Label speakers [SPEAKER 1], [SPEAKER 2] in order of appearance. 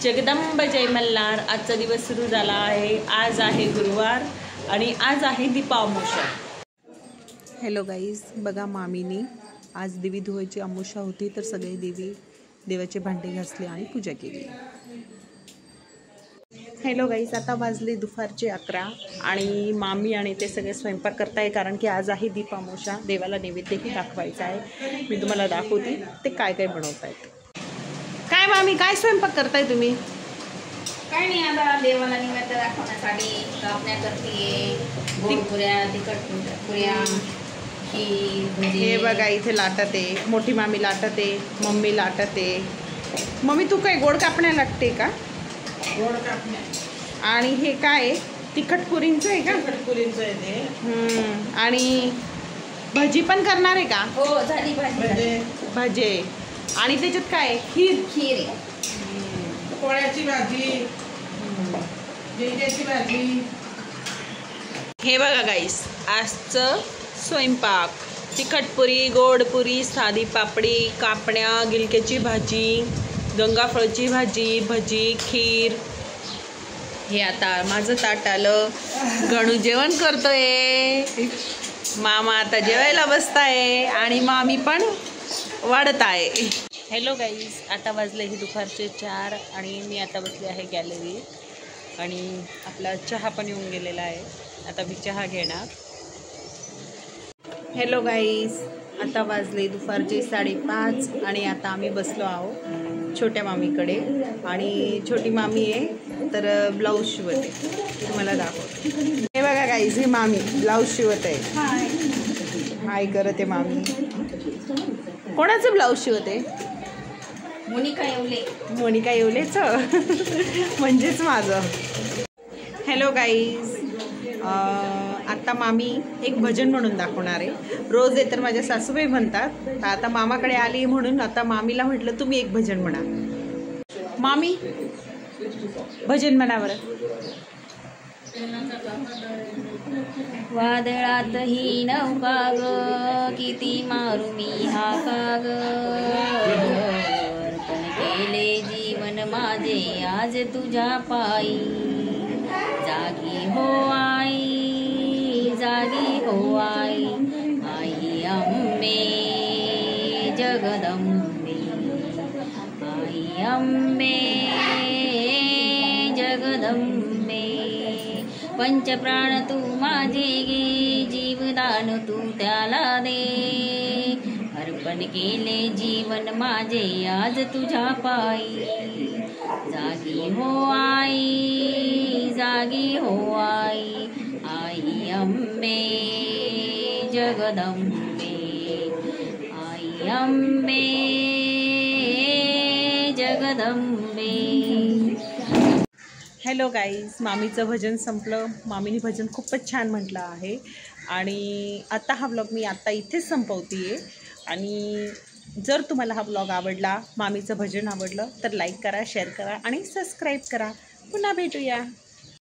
[SPEAKER 1] जगदंब जय मल्हार। आजचा दिवस सुरू झाला आहे। आज आहे गुरुवार आणि आज आहे दीपामावस्या।
[SPEAKER 2] हॅलो गाईज, बघा मामीनी आज देवी धुवायची अमावस्या होती तर सगळे देवाचे भांडे घासले आणि पूजा केली। हॅलो गाईज, आता वाजले दुपारचे 11 आणि मामी आणि ते सगळे स्वयंपाक करताय कारण की आज आहे दीपामावस्या। देवाला नैवेद्यही दाखवायचा आहे। मी तुम्हाला दाखवते ते काय काय बनवतायत। काय मामी, काय स्वयंपाक करताय तुम्ही?
[SPEAKER 3] काय नाही, आता देवाला नैवेद्य दाखवण्यासाठी कापण्या करते, गोड पुऱ्या, तिखट पुऱ्या, खीर, भजी।
[SPEAKER 2] हे बघा इथे लाटत आहे, मोठी मामी लाटत आहे, मम्मी लाटत आहे। मम्मी तू काय गोड कापण्या लागते का?
[SPEAKER 4] गोड कापण्या।
[SPEAKER 2] आणि हे काय तिखट पुरींचं आहे का?
[SPEAKER 4] तिखट पुरींचं आहे ते।
[SPEAKER 2] आणि भजी पण करणार आहे का?
[SPEAKER 3] हो, झाली भाजी,
[SPEAKER 2] भजे। आणि त्याच्यात काय?
[SPEAKER 3] खीर आहे,
[SPEAKER 4] पोळ्याची भाजी, झिंग्याची भाजी।
[SPEAKER 2] हे बघा गाईस, आजचं स्वयंपाक तिखटपुरी, गोडपुरी, साधी पापडी, कापण्या, गिलक्याची भाजी, गंगाफळची भाजी, भजी, खीर। हे आता माझं ताट आलं, गणू जेवण करतोय, मामा आता जेवायला बसताय आणि मामी पण वाढत आहे। हॅलो गाईज, आता वाजले ही दुपारचे 4 आणि मी आता बसले आहे गॅलरी आणि आपला चहा पण येऊन गेलेला आहे। आता मी चहा घेणार। हॅलो गाईज, आता वाजले दुपारचे 5:30 आणि आता आम्ही बसलो आहोत छोट्या मामीकडे आणि छोटी मामी आहे तर ब्लाऊज शिवत आहे। तुम्हाला दाखवते। हे बघा गाईज, ही मामी ब्लाऊज शिवत आहे। हाय करत आहे मामी। कोणाचं ब्लाऊज शिवत आहे? मोनिका येवलेचं म्हणजेच माझं। हॅलो गाईज, आता मामी एक भजन म्हणून दाखवणार आहे। रोज आहे तर माझ्या सासूबाई म्हणतात, तर आता मामाकडे आली म्हणून आता मामीला म्हटलं तुम्ही एक भजन म्हणा। मामी भजन म्हणा बरं।
[SPEAKER 3] वादळात ही नौका ग, किती मारू मी हाका ग, अर्पण केले जीवन माझे आज तुझ्या पायी, जागी हो आई, जागी हो आई, आई अंबे जगदंबे, आई अंबे जगदंबे, पंचप्राण तू माझे गे, जीवदान तू त्याला दे, अर्पण केले जीवन माझे आज तुझ्या पायी, जागी हो आई, जागी हो आई, आई अंबे जगदंबे, आई अंबे जगदंबे।
[SPEAKER 2] हॅलो गाईज, मामीचं भजन संपलं। मामीने भजन खूपच छान म्हटलं आहे आणि आता हा व्लॉग मी आता इथेच संपवते आहे। आणि जर तुम्हाला हा व्लॉग आवडला, मामीचं भजन आवडलं तर लाईक करा, शेअर करा आणि सबस्क्राईब करा। पुन्हा भेटूया।